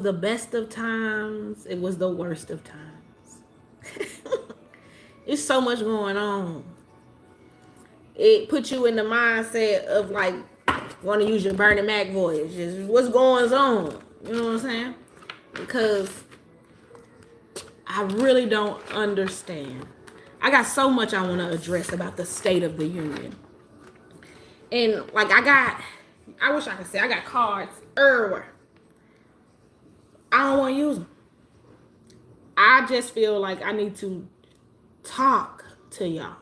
the best of times, it was the worst of times. It's so much going on. It puts you in the mindset of like want to use your Bernie Mac voice. Just what's going on. You know what I'm saying? Because I really don't understand. I got so much I want to address about the state of the union. And like I wish I could say I got cards everywhere. I don't want to use them. I just feel like I need to talk to y'all.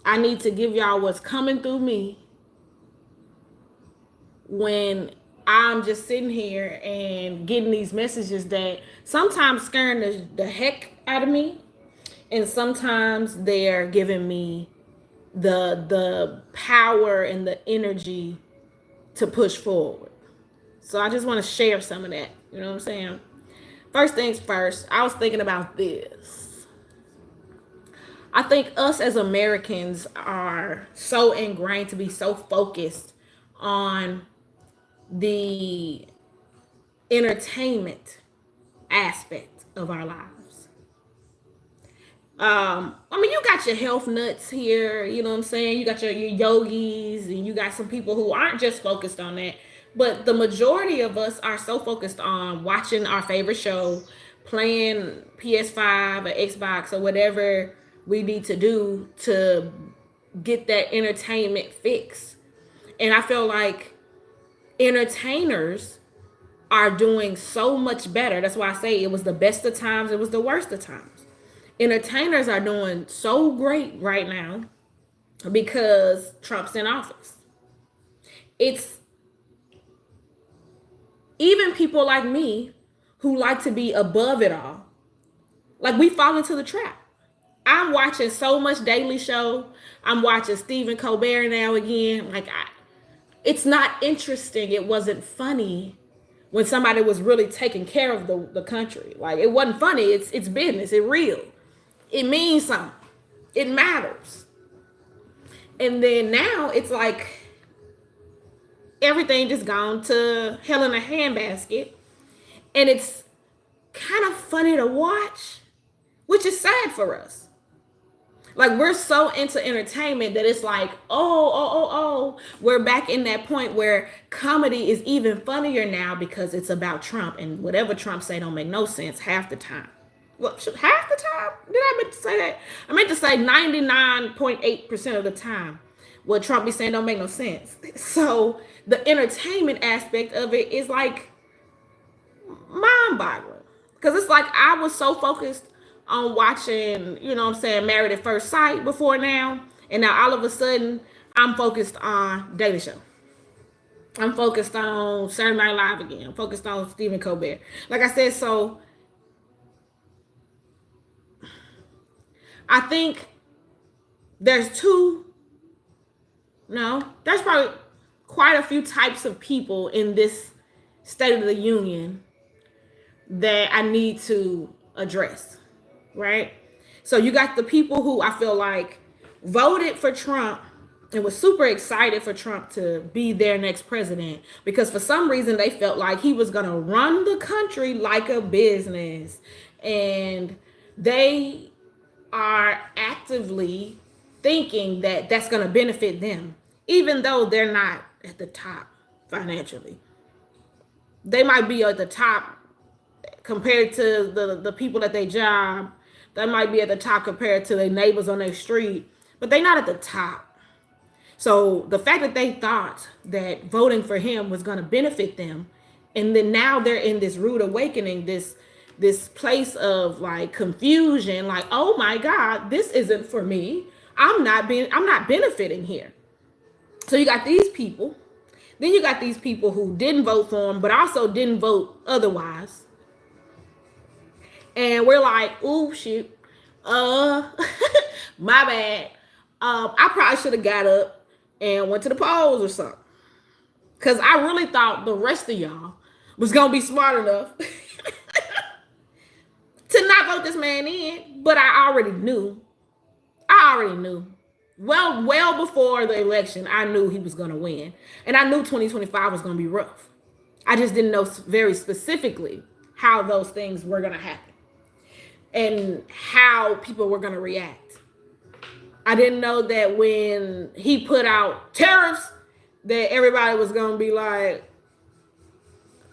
I need to give y'all what's coming through me when I'm just sitting here and getting these messages that sometimes scaring the heck out of me, and sometimes they're giving me the power and the energy to push forward. So I just want to share some of that. You know what I'm saying? First things first, I was thinking about this. I think us as Americans are so ingrained to be so focused on the entertainment aspect of our lives. I mean, you got your health nuts here, you know what I'm saying? You got your yogis, and you got some people who aren't just focused on that. But the majority of us are so focused on watching our favorite show, playing PS5 or Xbox or whatever we need to do to get that entertainment fix. And I feel like entertainers are doing so much better. That's why I say it was the best of times, it was the worst of times. Entertainers are doing so great right now because Trump's in office. It's even people like me who like to be above it all. Like we fall into the trap. I'm watching so much Daily Show. I'm watching Stephen Colbert now again. It's not interesting. It wasn't funny when somebody was really taking care of the country. Like it wasn't funny. It's business. It's real. It means something. It matters. And then now it's like everything just gone to hell in a handbasket. And it's kind of funny to watch, which is sad for us. Like we're so into entertainment that it's like, we're back in that point where comedy is even funnier now because it's about Trump, and whatever Trump say don't make no sense half the time. Well, half the time? Did I meant to say that? I meant to say 99.8% of the time what Trump be saying don't make no sense. So the entertainment aspect of it is like mind-boggling. Because it's like I was so focused on watching, you know what I'm saying, Married at First Sight before now. And now all of a sudden, I'm focused on Daily Show. I'm focused on Saturday Night Live again. I'm focused on Stephen Colbert. Like I said, so I think there's there's probably quite a few types of people in this State of the Union that I need to address, right? So you got the people who I feel like voted for Trump and was super excited for Trump to be their next president because for some reason they felt like he was going to run the country like a business, and they are actively thinking that that's going to benefit them, even though they're not at the top financially. They might be at the top compared to the people at their job. They might be at the top compared to their neighbors on their street, but they're not at the top. So the fact that they thought that voting for him was going to benefit them, and then now they're in this rude awakening, this place of like confusion, like, oh my God, this isn't for me. I'm not benefiting here. So you got these people. Then you got these people who didn't vote for him, but also didn't vote otherwise. And we're like, oh shoot, my bad. I probably should have got up and went to the polls or something. Cause I really thought the rest of y'all was gonna be smart enough to not vote this man in. But I already knew. Well before the election, I knew he was gonna win. And I knew 2025 was gonna be rough. I just didn't know very specifically how those things were going to happen and how people were going to react. I didn't know that when he put out tariffs, that everybody was going to be like,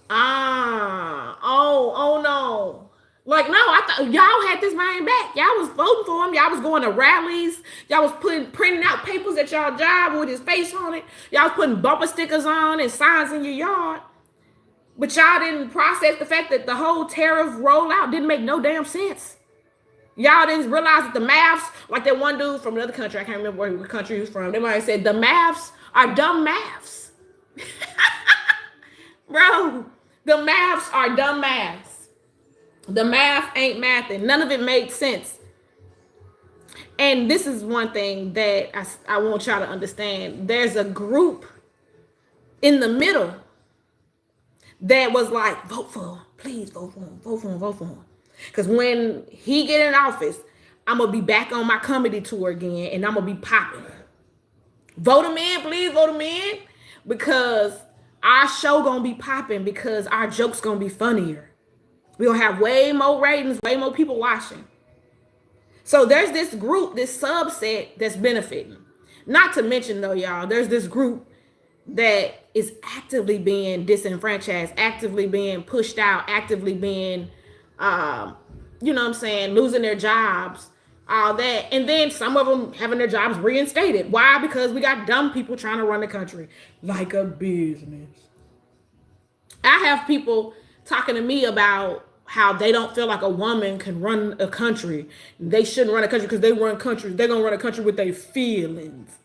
oh no. Like, no, I thought y'all had this man back. Y'all was voting for him. Y'all was going to rallies. Y'all was printing out papers at y'all job with his face on it. Y'all was putting bumper stickers on and signs in your yard. But y'all didn't process the fact that the whole tariff rollout didn't make no damn sense. Y'all didn't realize that the maths, like that one dude from another country, I can't remember what country he was from, they might have said the maths are dumb maths. Bro, the maths are dumb maths. The math ain't mathing. None of it made sense. And this is one thing that I want y'all to understand. There's a group in the middle that was like, vote for him. Please vote for him. Vote for him. Vote for him. Because when he get in office, I'm going to be back on my comedy tour again, and I'm going to be popping. Vote him in. Please vote him in. Because our show going to be popping, because our joke's going to be funnier. We're going to have way more ratings, way more people watching. So there's this group, this subset that's benefiting. Not to mention, though, y'all, there's this group that is actively being disenfranchised, actively being pushed out, actively being, you know what I'm saying, losing their jobs, all that. And then some of them having their jobs reinstated. Why? Because we got dumb people trying to run the country like a business. I have people talking to me about how they don't feel like a woman can run a country. They shouldn't run a country because they run countries. They're going to run a country with their feelings.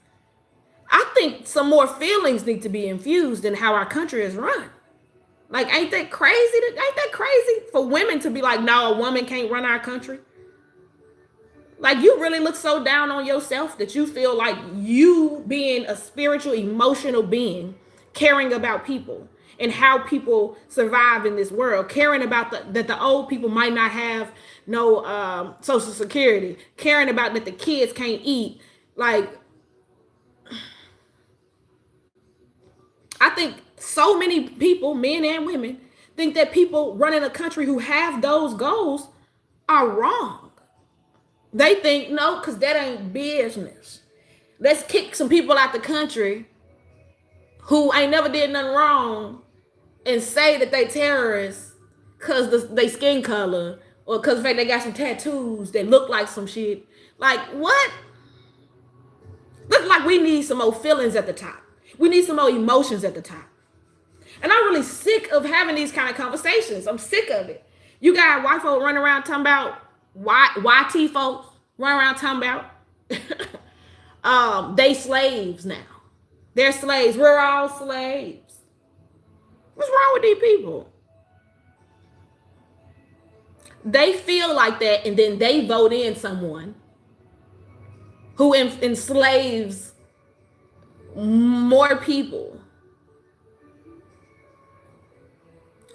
I think some more feelings need to be infused in how our country is run. Like, ain't that crazy? Ain't that crazy for women to be like, no, a woman can't run our country? Like, you really look so down on yourself that you feel like you being a spiritual, emotional being, caring about people and how people survive in this world, caring about that the old people might not have no Social Security, caring about that the kids can't eat. Like, I think so many people, men and women, think that people running a country who have those goals are wrong. They think, no, because that ain't business. Let's kick some people out the country who ain't never did nothing wrong and say that they terrorists because they skin color or because they got some tattoos that look like some shit. Like, what? Look like we need some more feelings at the top. We need some more emotions at the top. And I'm really sick of having these kind of conversations. I'm sick of it. You got white folk running around talking about YT folks running around talking about they slaves now. They're slaves. We're all slaves. What's wrong with these people? They feel like that, and then they vote in someone who enslaves more people,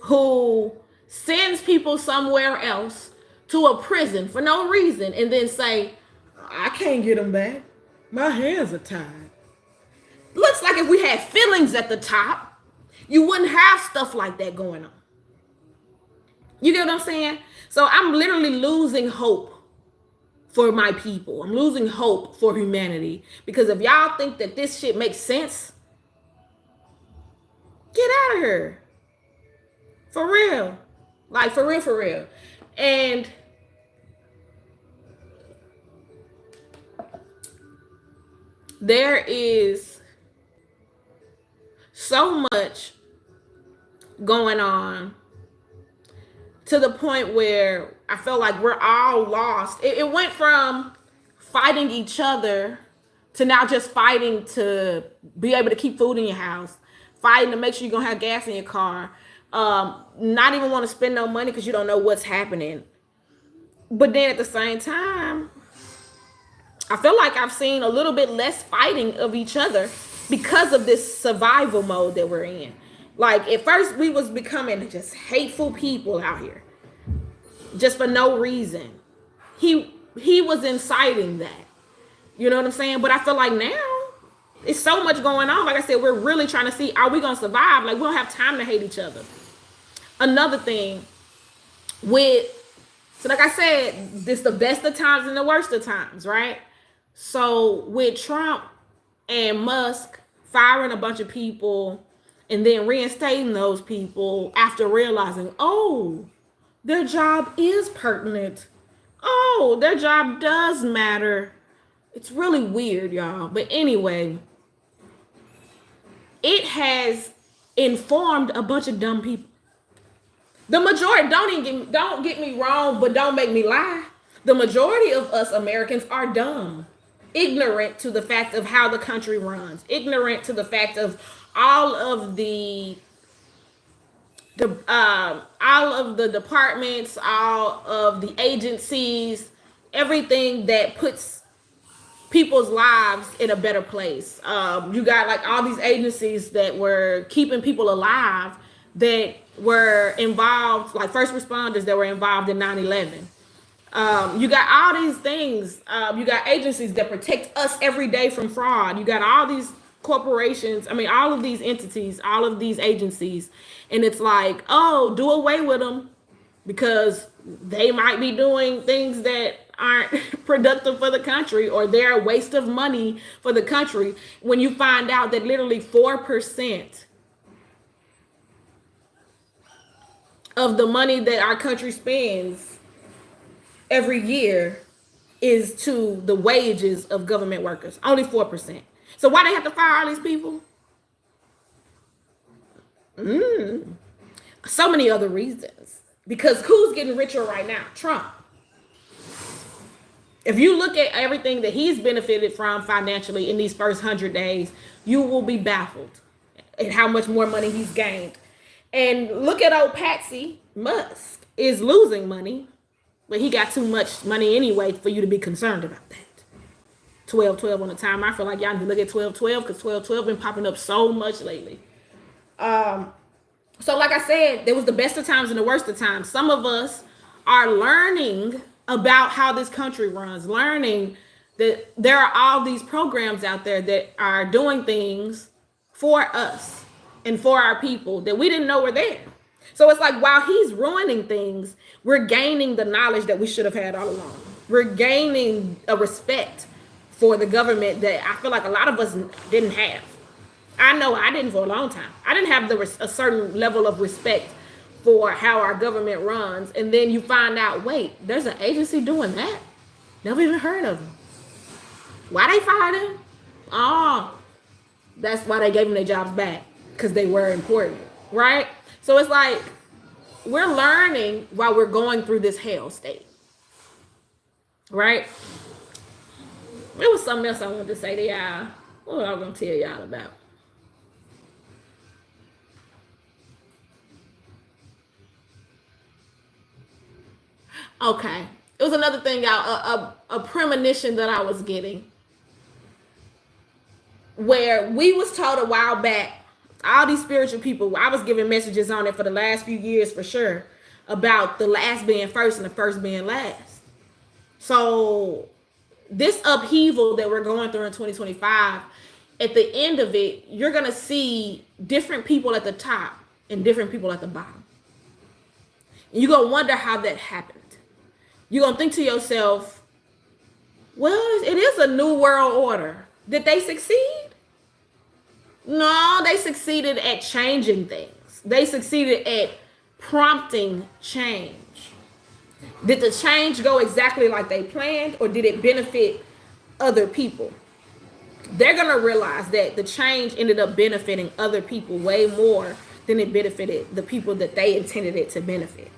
who sends people somewhere else to a prison for no reason, and then say, I can't get them back. My hands are tied. Looks like if we had feelings at the top, you wouldn't have stuff like that going on. You get what I'm saying? So I'm literally losing hope for my people. I'm losing hope for humanity. Because if y'all think that this shit makes sense, get out of here. For real. Like, for real, for real. And there is so much going on to the point where I feel like we're all lost. It went from fighting each other to now just fighting to be able to keep food in your house, fighting to make sure you're going to have gas in your car, not even want to spend no money because you don't know what's happening. But then at the same time, I feel like I've seen a little bit less fighting of each other because of this survival mode that we're in. Like, at first we was becoming just hateful people out here just for no reason. He was inciting that. You know what I'm saying? But I feel like now It's so much going on. Like I said, we're really trying to see, are we going to survive? Like, we don't have time to hate each other. Another thing so like I said, this the best of times and the worst of times, right? So with Trump and Musk firing a bunch of people and then reinstating those people after realizing, oh, their job is pertinent. Oh, their job does matter. It's really weird, y'all. But anyway, it has informed a bunch of dumb people. The majority, don't get me wrong, but don't make me lie. The majority of us Americans are dumb, ignorant to the fact of how the country runs, ignorant to the fact of all of the departments, all of the agencies, everything that puts people's lives in a better place. You got like all these agencies that were keeping people alive that were involved, like first responders that were involved in 9/11. You got all these things. You got agencies that protect us every day from fraud. You got all these corporations. I mean, all of these entities, all of these agencies. And it's like, oh, do away with them because they might be doing things that aren't productive for the country, or they're a waste of money for the country. When you find out that literally 4% of the money that our country spends every year is to the wages of government workers. Only 4%. So why they have to fire all these people? So many other reasons. Because who's getting richer right now? Trump. If you look at everything that he's benefited from financially in these first 100 days, you will be baffled at how much more money he's gained. And look at old Patsy Musk is losing money, but he got too much money anyway for you to be concerned about that. 12/12 on the time. I feel like y'all need to look at 12/12 because 12/12 been popping up so much lately. So like I said, there was the best of times and the worst of times. Some of us are learning about how this country runs, learning that there are all these programs out there that are doing things for us and for our people that we didn't know were there. So it's like while he's ruining things, we're gaining the knowledge that we should have had all along. We're gaining a respect for the government that I feel like a lot of us didn't have. I know I didn't for a long time. I didn't have a certain level of respect for how our government runs. And then you find out, wait, there's an agency doing that? Never even heard of them. Why they fired them? Oh, that's why they gave them their jobs back, because they were important, right? So it's like we're learning while we're going through this hell state, right? There was something else I wanted to say to y'all. What was I going to tell y'all about? Okay. It was another thing, y'all, a premonition that I was getting, where we was told a while back, all these spiritual people, I was giving messages on it for the last few years for sure, about the last being first and the first being last. So this upheaval that we're going through in 2025, at the end of it, you're going to see different people at the top and different people at the bottom. And you're going to wonder how that happened. You're going to think to yourself, well, it is a new world order. Did they succeed? No, they succeeded at changing things. They succeeded at prompting change. Did the change go exactly like they planned, or did it benefit other people? They're going to realize that the change ended up benefiting other people way more than it benefited the people that they intended it to benefit.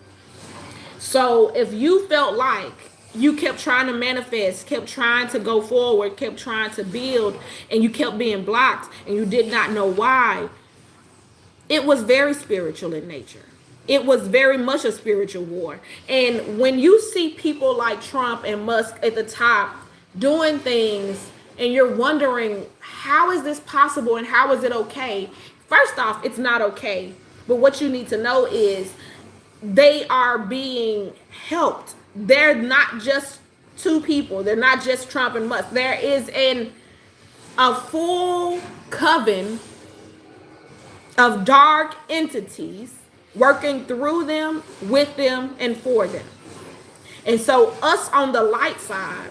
So if you felt like you kept trying to manifest, kept trying to go forward, kept trying to build, and you kept being blocked and you did not know why, it was very spiritual in nature. It was very much a spiritual war. And when you see people like Trump and Musk at the top doing things and you're wondering, how is this possible and how is it okay? First off, it's not okay. But what you need to know is they are being helped. They're not just two people. They're not just Trump and Musk. There is an a full coven of dark entities working through them, with them, and for them. And so us on the light side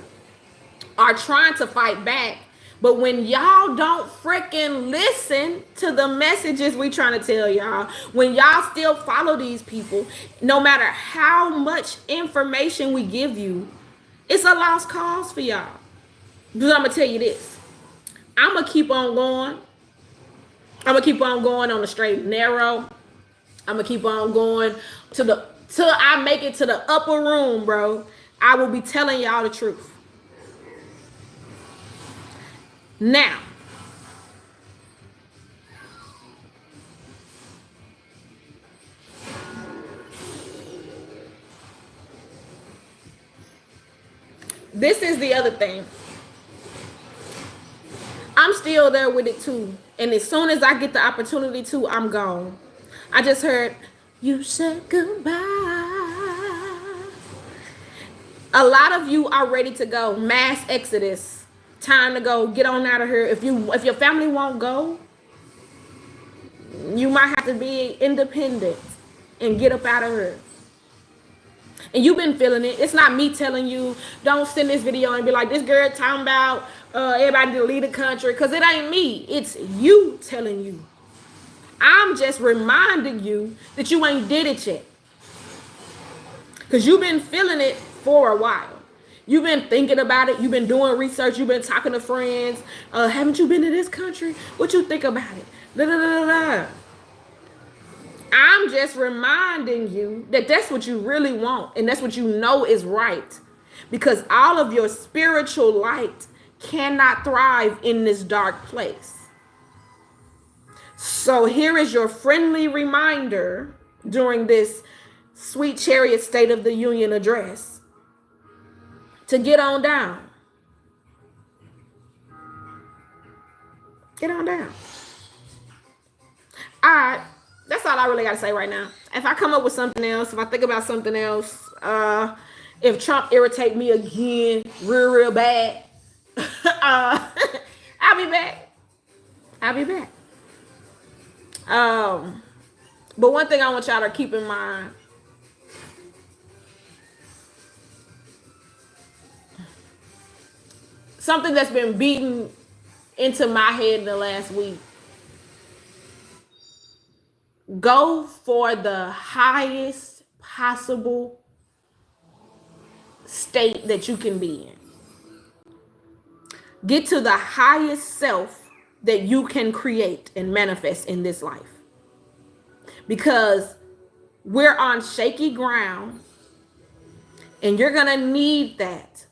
are trying to fight back. But when y'all don't freaking listen to the messages we trying to tell y'all, when y'all still follow these people, no matter how much information we give you, it's a lost cause for y'all. Because I'm going to tell you this. I'm going to keep on going. I'm going to keep on going on the straight and narrow. I'm going to keep on going till I make it to the upper room, bro. I will be telling y'all the truth. Now, this is the other thing. I'm still there with it too. And as soon as I get the opportunity to, I'm gone. I just heard, you said goodbye. A lot of you are ready to go. Mass exodus. Time to go. Get on out of here. If your family won't go, you might have to be independent and get up out of here. And you've been feeling it. It's not me telling you, don't send this video and be like, this girl talking about everybody to leave the country. Because it ain't me. It's you telling you. I'm just reminding you that you ain't did it yet. Because you've been feeling it for a while. You've been thinking about it. You've been doing research. You've been talking to friends. Haven't you been to this country? What you think about it? Da, da, da, da. I'm just reminding you that that's what you really want. And that's what you know is right. Because all of your spiritual light cannot thrive in this dark place. So here is your friendly reminder during this sweet chariot State of the Union address. To get on down. Get on down. All right. That's all I really got to say right now. If I come up with something else, if I think about something else, if Trump irritate me again real bad, I'll be back. I'll be back. But one thing I want y'all to keep in mind, something that's been beaten into my head in the last week. Go for the highest possible state that you can be in. Get to the highest self that you can create and manifest in this life. Because we're on shaky ground and you're going to need that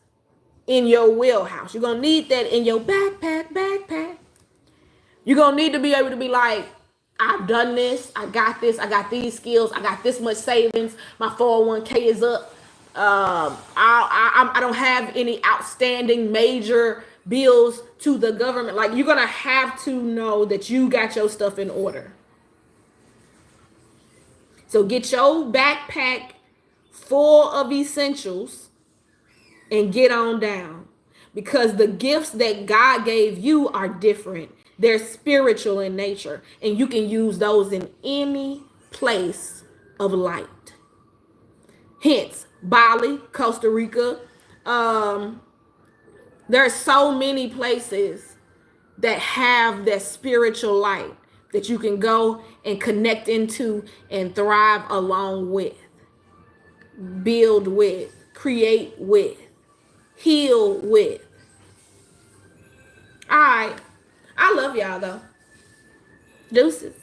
in your wheelhouse. You're going to need that in your backpack. You're going to need to be able to be like, I've done this. I got this. I got these skills. I got this much savings. My 401k is up. I don't have any outstanding major bills to the government. Like, you're going to have to know that you got your stuff in order. So get your backpack full of essentials and get on down. Because the gifts that God gave you are different. They're spiritual in nature. And you can use those in any place of light. Hence, Bali, Costa Rica. There are so many places that have that spiritual light that you can go and connect into and thrive along with. Build with. Create with. Heal with. All right. I love y'all though. Deuces.